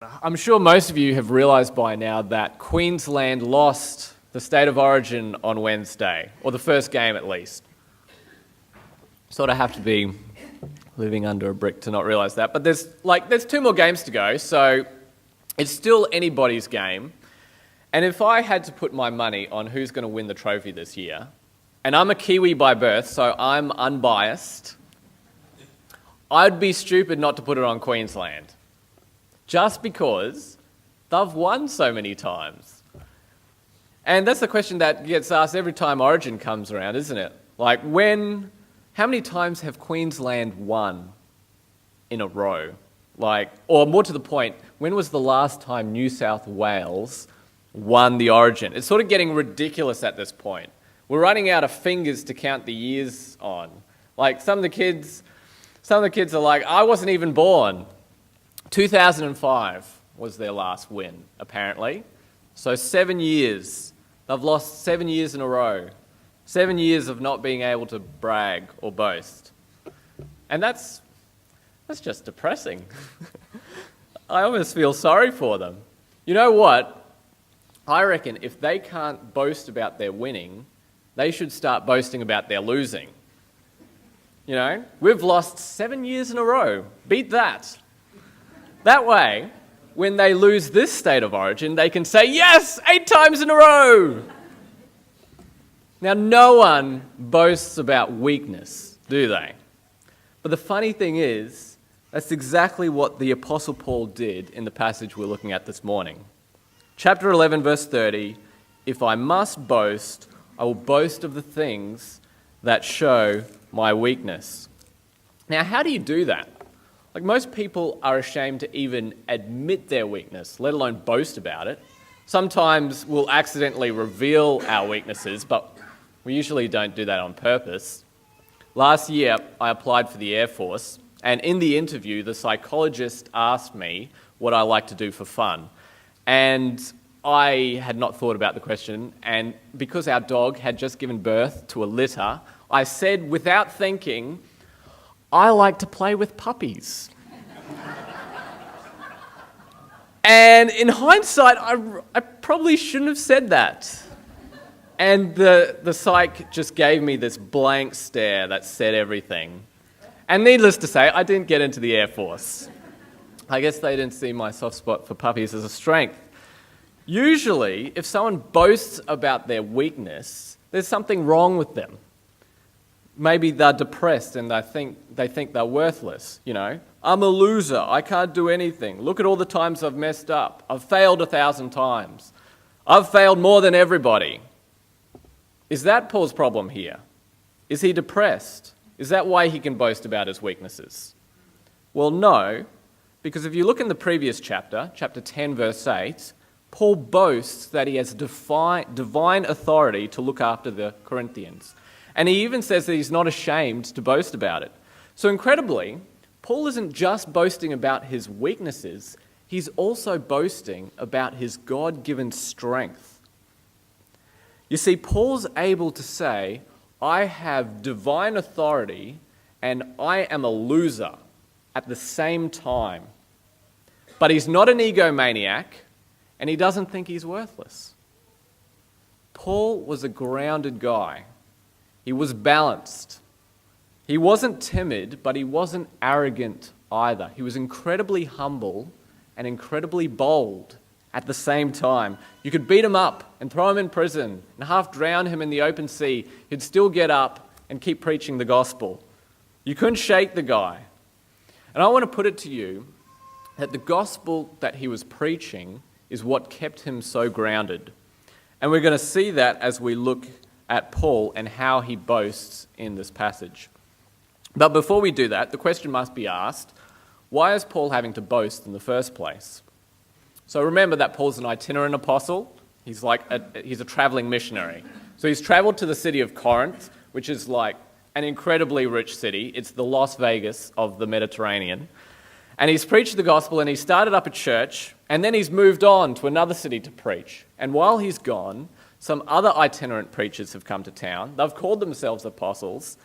I'm sure most of you have realised by now that Queensland lost the State of Origin on Wednesday, or the first game at least. Sort of have to be living under a brick to not realise that. But there's two more games to go, so it's still anybody's game. And if I had to put my money on who's going to win the trophy this year, and I'm a Kiwi by birth, so I'm unbiased, I'd be stupid not to put it on Queensland. Just because they've won so many times. And that's the question that gets asked every time Origin comes around, isn't it? Like, how many times have Queensland won in a row? Or more to the point, when was the last time New South Wales won the Origin? It's sort of getting ridiculous at this point. We're running out of fingers to count the years on. Like, some of the kids are like, I wasn't even born. 2005 was their last win, apparently. So 7 years. They've lost 7 years in a row. 7 years of not being able to brag or boast. And that's just depressing. I almost feel sorry for them. You know what? I reckon if they can't boast about their winning, they should start boasting about their losing. You know, we've lost 7 years in a row. Beat that. That way, when they lose this State of Origin, they can say, yes, 8 times in a row. Now, no one boasts about weakness, do they? But the funny thing is, that's exactly what the Apostle Paul did in the passage we're looking at this morning. Chapter 11, verse 30, if I must boast, I will boast of the things that show my weakness. Now, how do you do that? Like, most people are ashamed to even admit their weakness, let alone boast about it. Sometimes we'll accidentally reveal our weaknesses, but we usually don't do that on purpose. Last year, I applied for the Air Force, and in the interview, the psychologist asked me what I like to do for fun. And I had not thought about the question, and because our dog had just given birth to a litter, I said without thinking, I like to play with puppies. And in hindsight, I probably shouldn't have said that. And the psych just gave me this blank stare that said everything. And needless to say, I didn't get into the Air Force. I guess they didn't see my soft spot for puppies as a strength. Usually, if someone boasts about their weakness, there's something wrong with them. Maybe they're depressed and they think they're worthless, you know. I'm a loser, I can't do anything. Look at all the times I've messed up. I've failed 1,000 times. I've failed more than everybody. Is that Paul's problem here? Is he depressed? Is that why he can boast about his weaknesses? Well, no, because if you look in the previous chapter, chapter 10, verse 8, Paul boasts that he has divine authority to look after the Corinthians. And he even says that he's not ashamed to boast about it. So incredibly, Paul isn't just boasting about his weaknesses, he's also boasting about his God-given strength. You see, Paul's able to say, I have divine authority and I am a loser at the same time. But he's not an egomaniac and he doesn't think he's worthless. Paul was a grounded guy. He was balanced. He wasn't timid, but he wasn't arrogant either. He was incredibly humble and incredibly bold at the same time. You could beat him up and throw him in prison and half drown him in the open sea. He'd still get up and keep preaching the gospel. You couldn't shake the guy. And I want to put it to you that the gospel that he was preaching is what kept him so grounded. And we're going to see that as we look at Paul and how he boasts in this passage. But before we do that, the question must be asked, why is Paul having to boast in the first place? So remember that Paul's an itinerant apostle. He's a traveling missionary. So he's traveled to the city of Corinth, which is like an incredibly rich city. It's the Las Vegas of the Mediterranean. And he's preached the gospel and he started up a church, and then he's moved on to another city to preach. And while he's gone, some other itinerant preachers have come to town. They've called themselves apostles,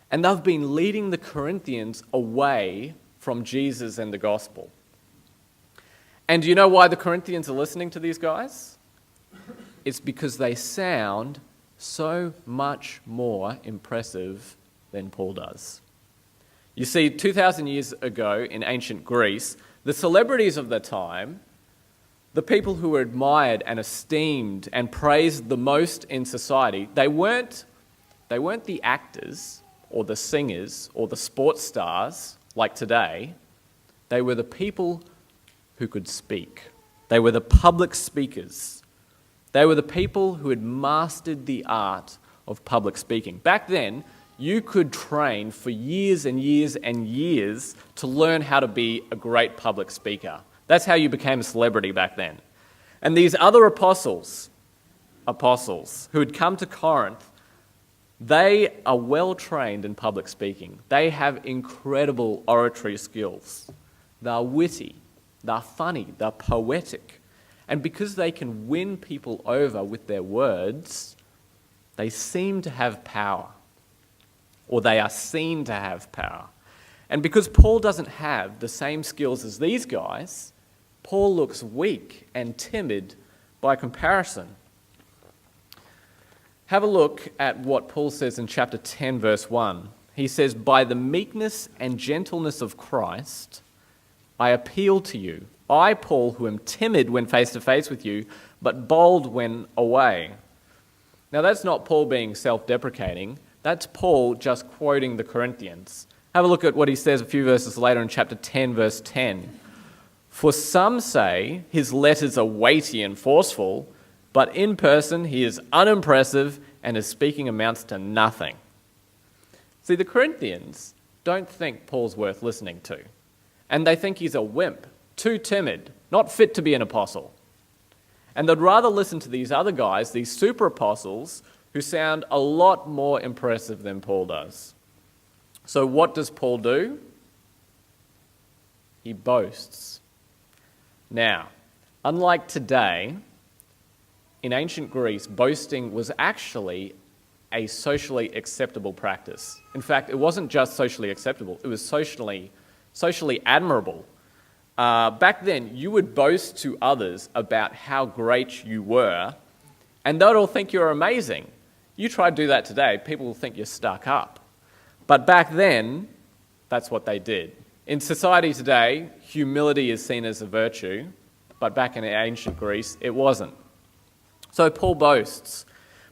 and they've been leading the Corinthians away from Jesus and the gospel. And do you know why the Corinthians are listening to these guys? It's because they sound so much more impressive than Paul does. You see, 2,000 years ago in ancient Greece, the celebrities of the time, the people who were admired and esteemed and praised the most in society, they weren't the actors or the singers or the sports stars like today. They were the people who could speak. They were the public speakers. They were the people who had mastered the art of public speaking. Back then, you could train for years and years and years to learn how to be a great public speaker. That's how you became a celebrity back then. And these other apostles who had come to Corinth, they are well trained in public speaking. They have incredible oratory skills. They're witty, they're funny, they're poetic. And because they can win people over with their words, they seem to have power, or they are seen to have power. And because Paul doesn't have the same skills as these guys, Paul looks weak and timid by comparison. Have a look at what Paul says in chapter 10, verse 1. He says, "By the meekness and gentleness of Christ, I appeal to you. I, Paul, who am timid when face to face with you, but bold when away." Now that's not Paul being self-deprecating. That's Paul just quoting the Corinthians. Have a look at what he says a few verses later in chapter 10, verse 10. "For some say his letters are weighty and forceful, but in person he is unimpressive and his speaking amounts to nothing." See, the Corinthians don't think Paul's worth listening to. And they think he's a wimp, too timid, not fit to be an apostle. And they'd rather listen to these other guys, these super apostles, who sound a lot more impressive than Paul does. So what does Paul do? He boasts. Now, unlike today, in ancient Greece, boasting was actually a socially acceptable practice. In fact, it wasn't just socially acceptable, it was socially admirable. Back then, you would boast to others about how great you were, and they'd all think you're amazing. You try to do that today, people will think you're stuck up. But back then, that's what they did. In society today, humility is seen as a virtue, but back in ancient Greece, it wasn't. So Paul boasts,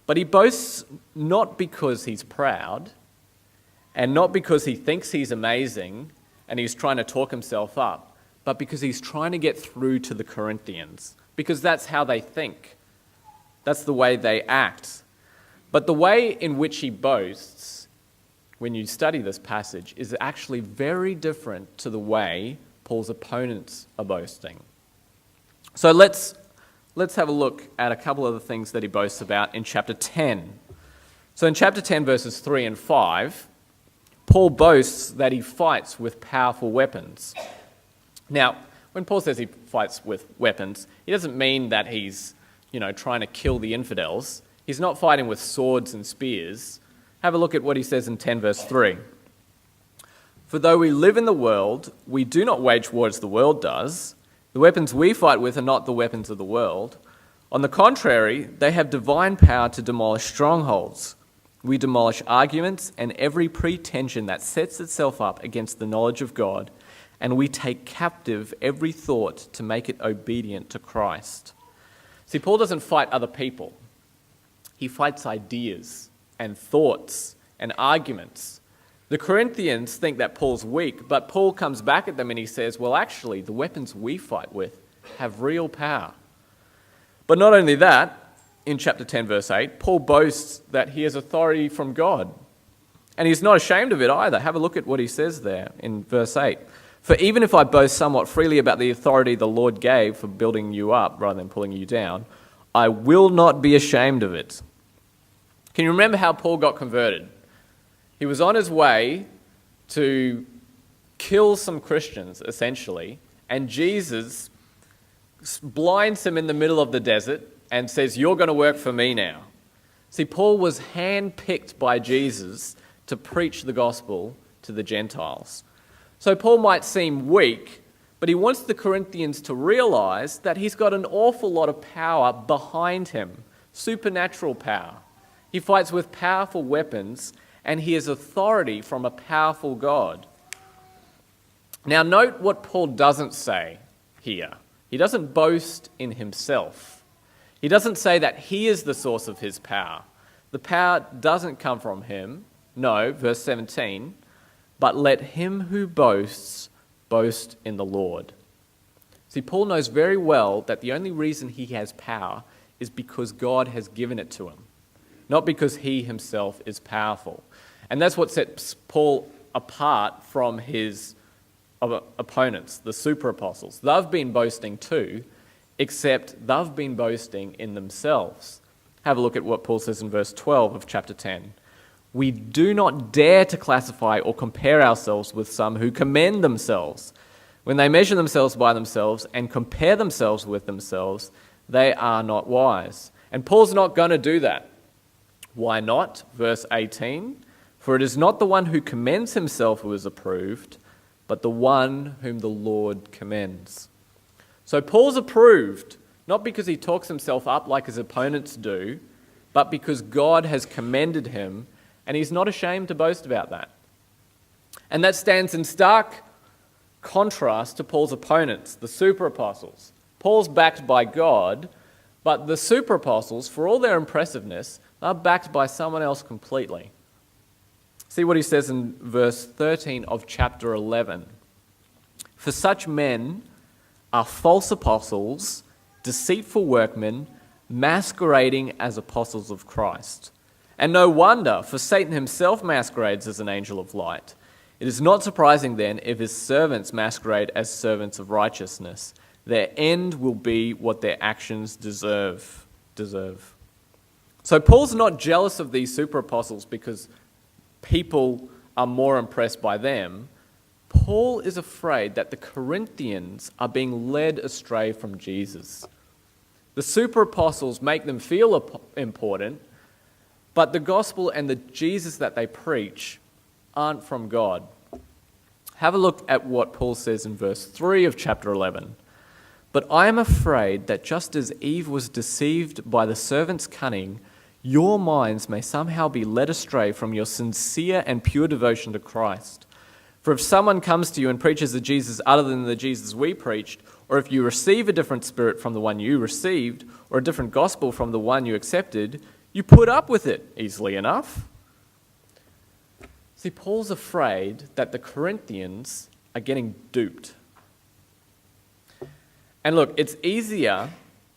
but he boasts not because he's proud, and not because he thinks he's amazing, and he's trying to talk himself up, but because he's trying to get through to the Corinthians, because that's how they think. That's the way they act. But the way in which he boasts, when you study this passage, is actually very different to the way Paul's opponents are boasting. So let's have a look at a couple of the things that he boasts about in chapter 10. So in chapter 10, verses 3 and 5, Paul boasts that he fights with powerful weapons. Now, when Paul says he fights with weapons, he doesn't mean that he's, trying to kill the infidels. He's not fighting with swords and spears. Have a look at what he says in 10 verse 3. "For though we live in the world, we do not wage war as the world does. The weapons we fight with are not the weapons of the world. On the contrary, they have divine power to demolish strongholds. We demolish arguments and every pretension that sets itself up against the knowledge of God, and we take captive every thought to make it obedient to Christ." See, Paul doesn't fight other people. He fights ideas and thoughts and arguments. The Corinthians think that Paul's weak, but Paul comes back at them and he says, well, actually, the weapons we fight with have real power. But not only that, in chapter 10, verse 8, Paul boasts that he has authority from God. And he's not ashamed of it either. Have a look at what he says there in verse 8. "For even if I boast somewhat freely about the authority the Lord gave for building you up rather than pulling you down, I will not be ashamed of it." Can you remember how Paul got converted? He was on his way to kill some Christians, essentially, and Jesus blinds him in the middle of the desert and says, "You're going to work for me now." See, Paul was handpicked by Jesus to preach the gospel to the Gentiles. So Paul might seem weak, But he wants the Corinthians to realize that he's got an awful lot of power behind him, supernatural power. He fights with powerful weapons, and he has authority from a powerful God. Now, note what Paul doesn't say here. He doesn't boast in himself. He doesn't say that he is the source of his power. The power doesn't come from him. No, verse 17, but let him who boasts boast in the Lord. See, Paul knows very well that the only reason he has power is because God has given it to him, not because he himself is powerful. And that's what sets Paul apart from his opponents, the super apostles. They've been boasting too, except they've been boasting in themselves. Have a look at what Paul says in verse 12 of chapter 10. We do not dare to classify or compare ourselves with some who commend themselves. When they measure themselves by themselves and compare themselves with themselves, they are not wise. And Paul's not going to do that. Why not? Verse 18, for it is not the one who commends himself who is approved, but the one whom the Lord commends. So Paul's approved, not because he talks himself up like his opponents do, but because God has commended him, and he's not ashamed to boast about that. And that stands in stark contrast to Paul's opponents, the super apostles. Paul's backed by God, but the super apostles, for all their impressiveness, are backed by someone else completely. See what he says in verse 13 of chapter 11. For such men are false apostles, deceitful workmen, masquerading as apostles of Christ. And no wonder, for Satan himself masquerades as an angel of light. It is not surprising then if his servants masquerade as servants of righteousness. Their end will be what their actions deserve. So Paul's not jealous of these super apostles because people are more impressed by them. Paul is afraid that the Corinthians are being led astray from Jesus. The super apostles make them feel important, but the gospel and the Jesus that they preach aren't from God. Have a look at what Paul says in verse 3 of chapter 11. But I am afraid that just as Eve was deceived by the servant's cunning, your minds may somehow be led astray from your sincere and pure devotion to Christ. For if someone comes to you and preaches a Jesus other than the Jesus we preached, or if you receive a different spirit from the one you received, or a different gospel from the one you accepted, you put up with it easily enough. See, Paul's afraid that the Corinthians are getting duped. And look, it's easier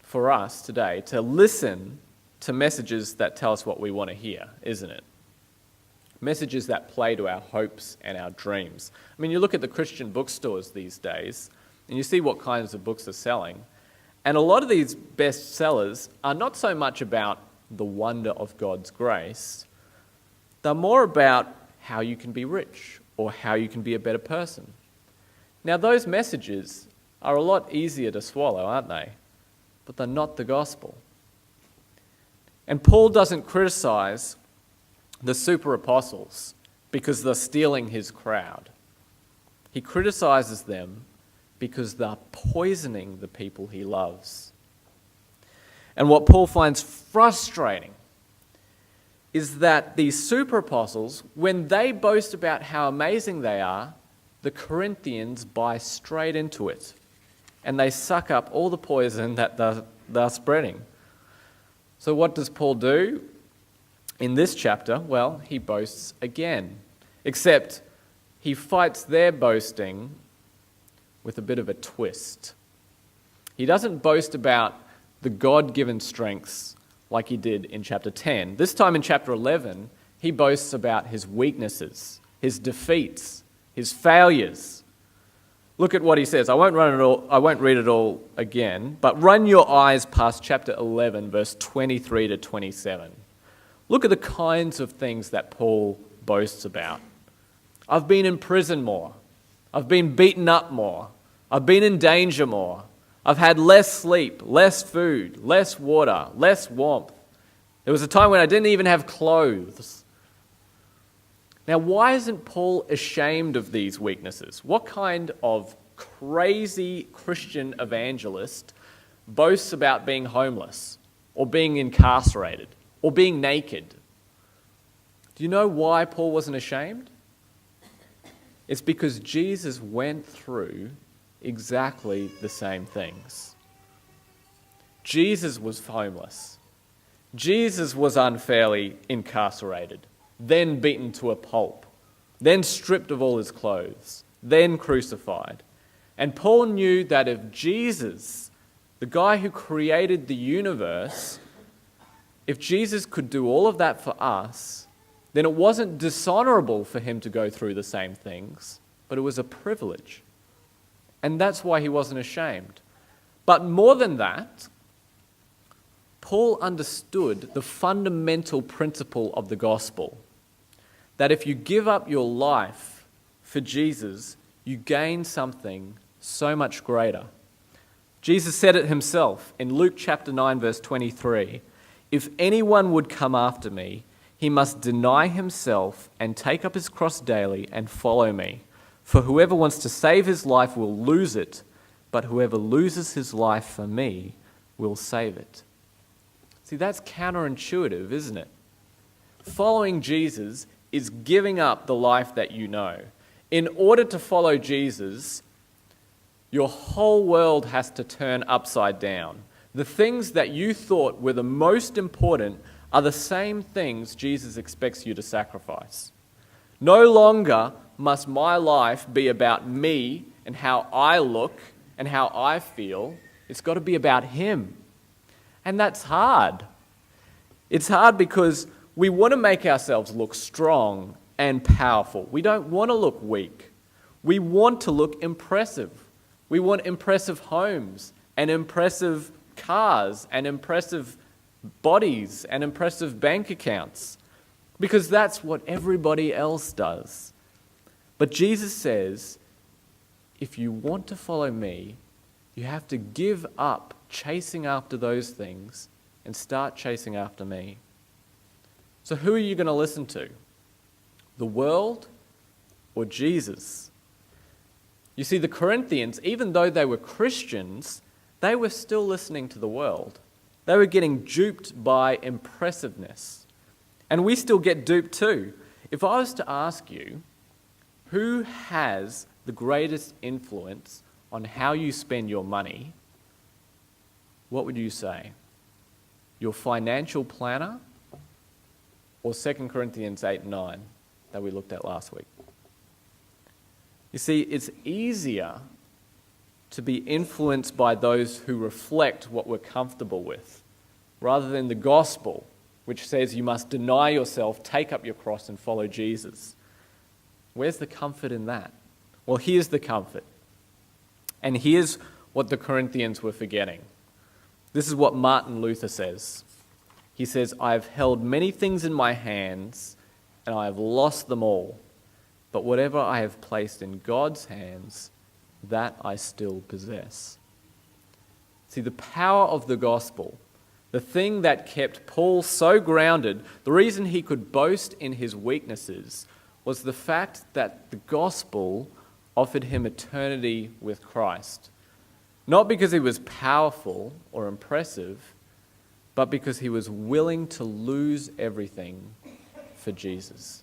for us today to listen to messages that tell us what we want to hear, isn't it? Messages that play to our hopes and our dreams. I mean, you look at the Christian bookstores these days, and you see what kinds of books are selling. And a lot of these bestsellers are not so much about the wonder of God's grace. They're more about how you can be rich or how you can be a better person. Now, those messages are a lot easier to swallow, aren't they? But they're not the gospel. And Paul doesn't criticize the super apostles because they're stealing his crowd. He criticizes them because they're poisoning the people he loves. And what Paul finds frustrating is that these super apostles, when they boast about how amazing they are, the Corinthians buy straight into it. And they suck up all the poison that they're spreading. So what does Paul do in this chapter? Well, he boasts again. Except he fights their boasting with a bit of a twist. He doesn't boast about the God-given strengths like he did in chapter 10. This time in chapter 11, he boasts about his weaknesses, his defeats, his failures. Look at what he says. I won't read it all again, but run your eyes past chapter 11, verse 23 to 27. Look at the kinds of things that Paul boasts about. I've been in prison more. I've been beaten up more. I've been in danger more. I've had less sleep, less food, less water, less warmth. There was a time when I didn't even have clothes. Now, why isn't Paul ashamed of these weaknesses? What kind of crazy Christian evangelist boasts about being homeless or being incarcerated or being naked. Do you know why Paul wasn't ashamed? It's because Jesus went through exactly the same things. Jesus was homeless. Jesus was unfairly incarcerated, then beaten to a pulp, then stripped of all his clothes, then crucified. And Paul knew that if Jesus, the guy who created the universe, if Jesus could do all of that for us, then it wasn't dishonorable for him to go through the same things, but it was a privilege. And that's why he wasn't ashamed. But more than that, Paul understood the fundamental principle of the gospel, that if you give up your life for Jesus, you gain something so much greater. Jesus said it himself in Luke chapter 9, verse 23, "If anyone would come after me, he must deny himself and take up his cross daily and follow me. For whoever wants to save his life will lose it, but whoever loses his life for me will save it." See, that's counterintuitive, isn't it? Following Jesus is giving up the life that you know. In order to follow Jesus, your whole world has to turn upside down. The things that you thought were the most important are the same things Jesus expects you to sacrifice. No longer must my life be about me and how I look and how I feel. It's got to be about him. And that's hard. It's hard because we want to make ourselves look strong and powerful. We don't want to look weak. We want to look impressive. We want impressive homes and impressive cars and impressive bodies and impressive bank accounts, because that's what everybody else does. But Jesus says, if you want to follow me, you have to give up chasing after those things and start chasing after me. So who are you going to listen to? The world or Jesus? You see, the Corinthians, even though they were Christians, they were still listening to the world. They were getting duped by impressiveness. And we still get duped too. If I was to ask you, who has the greatest influence on how you spend your money, what would you say? Your financial planner or 2 Corinthians 8 and 9 that we looked at last week? You see, it's easier to be influenced by those who reflect what we're comfortable with, rather than the gospel, which says you must deny yourself, take up your cross, and follow Jesus. Where's the comfort in that? Well, here's the comfort. And here's what the Corinthians were forgetting. This is what Martin Luther says. He says, "I have held many things in my hands, and I have lost them all. But whatever I have placed in God's hands, that I still possess." See, the power of the gospel, the thing that kept Paul so grounded, the reason he could boast in his weaknesses, was the fact that the gospel offered him eternity with Christ. Not because he was powerful or impressive, but because he was willing to lose everything for Jesus.